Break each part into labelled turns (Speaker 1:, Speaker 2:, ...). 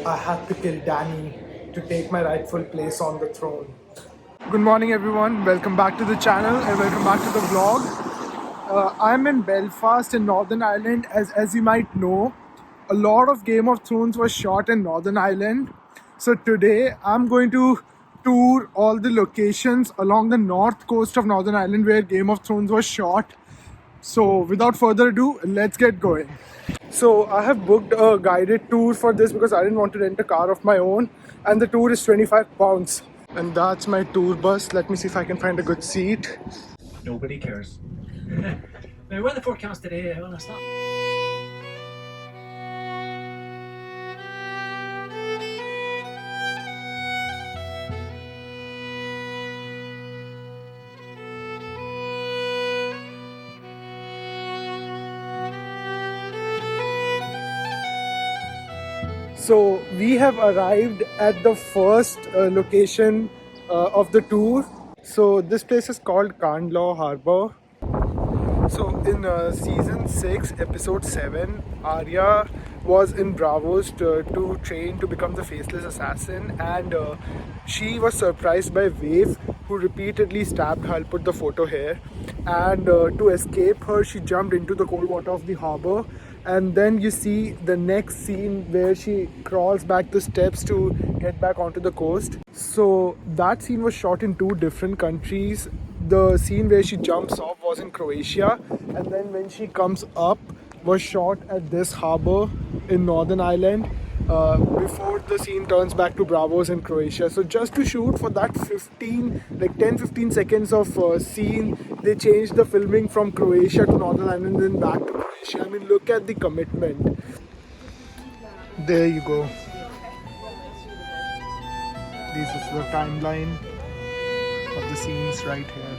Speaker 1: I had to kill Danny to take my rightful place on the throne. Good morning, everyone. Welcome back to the channel and welcome back to the vlog. I'm in Belfast in Northern Ireland. As you might know, a lot of Game of Thrones was shot in Northern Ireland. So today I'm going to tour all the locations along the north coast of Northern Ireland where Game of Thrones was shot. So without further ado, let's get going. So I have booked a guided tour for this because I didn't want to rent a car of my own, and the tour is £25. And that's my tour bus. Let me see if I can find a good seat.
Speaker 2: Nobody cares. Now, weather forecast today, honest.
Speaker 1: So we have arrived at the first location of the tour. So this place is called Causeway Harbour. So in season 6, episode 7, Arya was in Bravos to train to become the faceless assassin, and she was surprised by Wave, who repeatedly stabbed her. I'll put the photo here. And to escape her, she jumped into the cold water of the harbor. And then you see the next scene where she crawls back the steps to get back onto the coast. So that scene was shot in two different countries. The scene where she jumps off was in Croatia, and then when she comes up was shot at this harbor in Northern Ireland before the scene turns back to Bravos in Croatia. So just to shoot for that 10-15 seconds of scene, they changed the filming from Croatia to Northern Ireland and then back to Croatia. I mean, look at the commitment. There you go. This is the timeline of the scenes right here.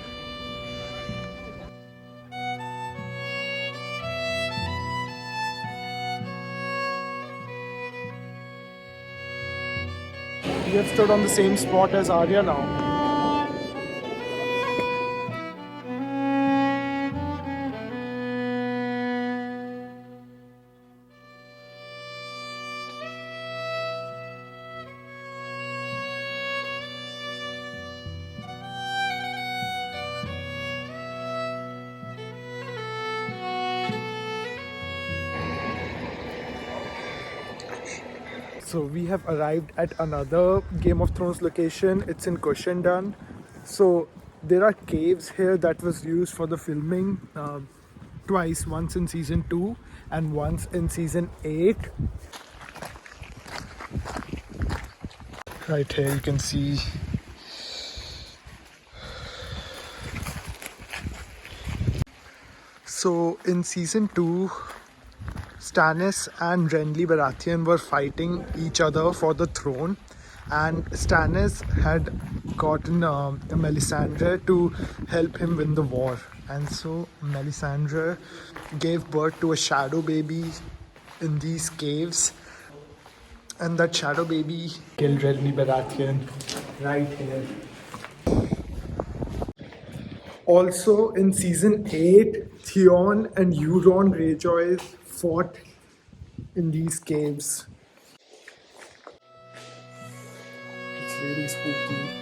Speaker 1: We have stood on the same spot as Arya now. So we have arrived at another Game of Thrones location. It's in Cushendun. So there are caves here that was used for the filming twice, once in season 2 and once in season 8. Right here you can see. So in season 2, Stannis and Renly Baratheon were fighting each other for the throne, and Stannis had gotten Melisandre to help him win the war, and so Melisandre gave birth to a shadow baby in these caves, and that shadow baby killed Renly Baratheon right here. Also in season 8, Theon and Euron Greyjoy fought in these caves. It's really spooky.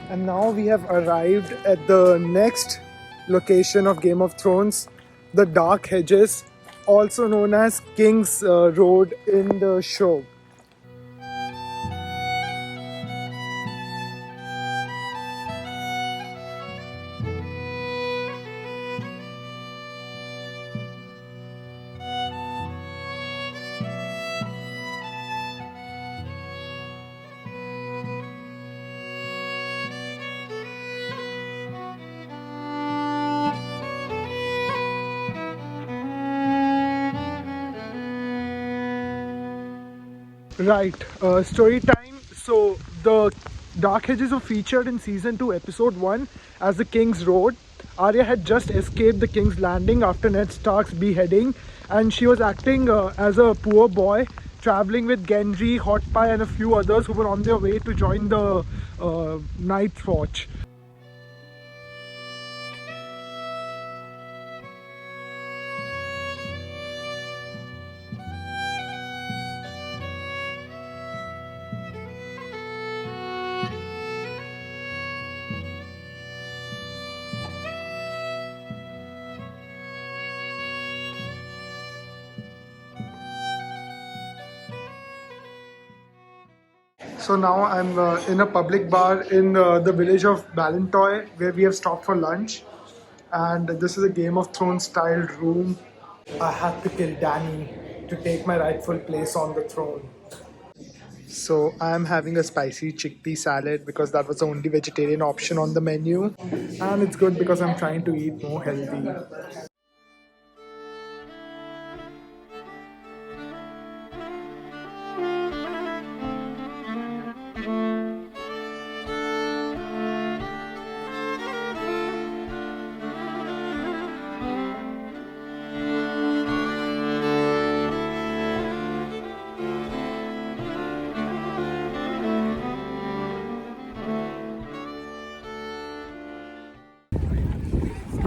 Speaker 1: And now we have arrived at the next location of Game of Thrones, the Dark Hedges, also known as King's Road in the show. Right. Story time. So the Dark Hedges were featured in season 2, episode 1 as the King's Road. Arya had just escaped the King's Landing after Ned Stark's beheading, and she was acting as a poor boy, traveling with Gendry, Hot Pie, and a few others who were on their way to join the Night's Watch. So now I'm in a public bar in the village of Ballantoy where we have stopped for lunch. And this is a Game of Thrones styled room. I had to kill Danny to take my rightful place on the throne. So I'm having a spicy chickpea salad because that was the only vegetarian option on the menu. And it's good because I'm trying to eat more healthy.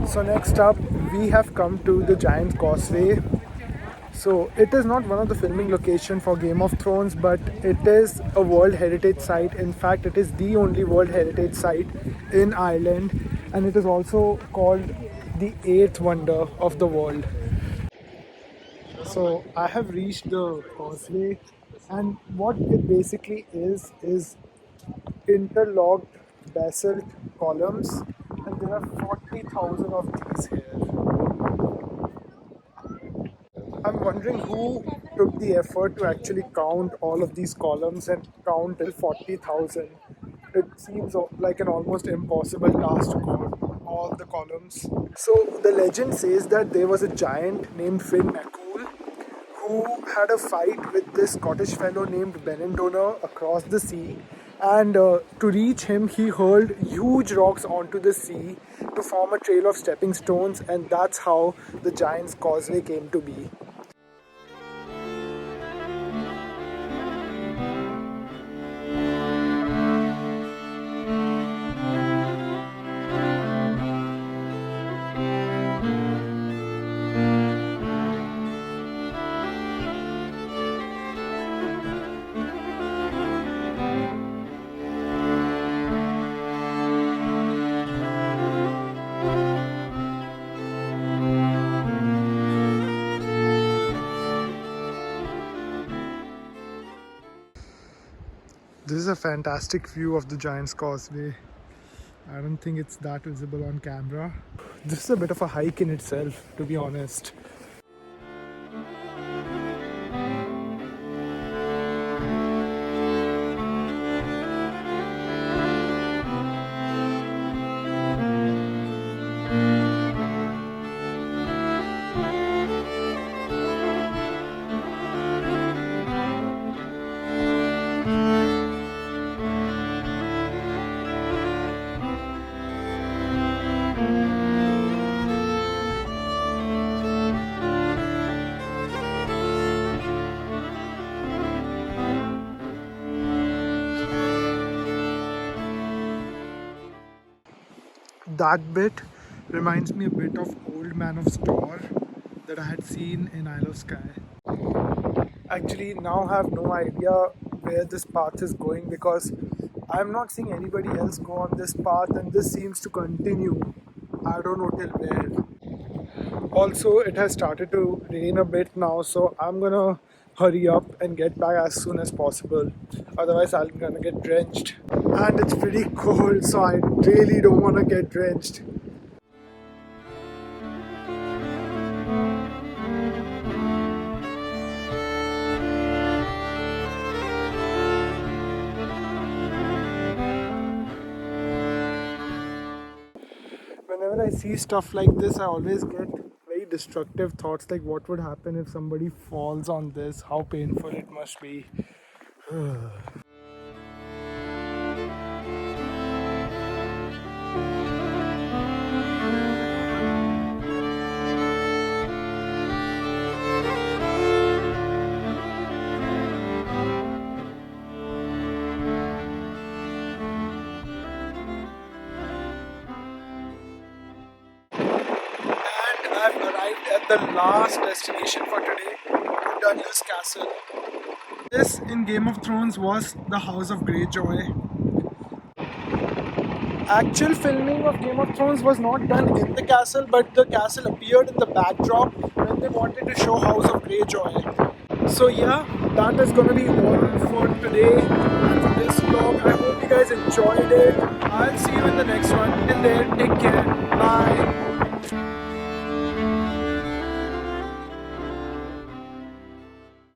Speaker 1: So next up, we have come to the Giant Causeway. So it is not one of the filming location for Game of Thrones, but it is a World Heritage Site. In fact, it is the only World Heritage Site in Ireland, and it is also called the eighth wonder of the world. So I have reached the causeway, and what it basically is interlocked basalt columns, and there are 40,000 of these here. I'm wondering who took the effort to actually count all of these columns and count till 40,000. It seems like an almost impossible task to count all the columns. So the legend says that there was a giant named Finn McCool who had a fight with this Scottish fellow named Benendona across the sea. And to reach him, he hurled huge rocks onto the sea to form a trail of stepping stones, and that's how the Giant's Causeway came to be. This is a fantastic view of the Giant's Causeway. I don't think it's that visible on camera. This is a bit of a hike in itself, to be honest. That bit reminds me a bit of Old Man of Storr that I had seen in Isle of Skye. Actually, now I have no idea where this path is going because I'm not seeing anybody else go on this path, and this seems to continue. I don't know till where. Also, it has started to rain a bit now, so I'm gonna hurry up and get back as soon as possible. Otherwise, I'm gonna get drenched. And it's pretty cold, so I really don't wanna get drenched. Whenever I see stuff like this, I always get very destructive thoughts like what would happen if somebody falls on this, how painful it must be. And I've arrived at the last destination for today, Dunluce Castle. This in Game of Thrones was the House of Greyjoy. Actual filming of Game of Thrones was not done in the castle, but the castle appeared in the backdrop when they wanted to show House of Greyjoy. So yeah, that is gonna be all for today and for this vlog. I hope you guys enjoyed it. I'll see you in the next one. Till then, take care. Bye.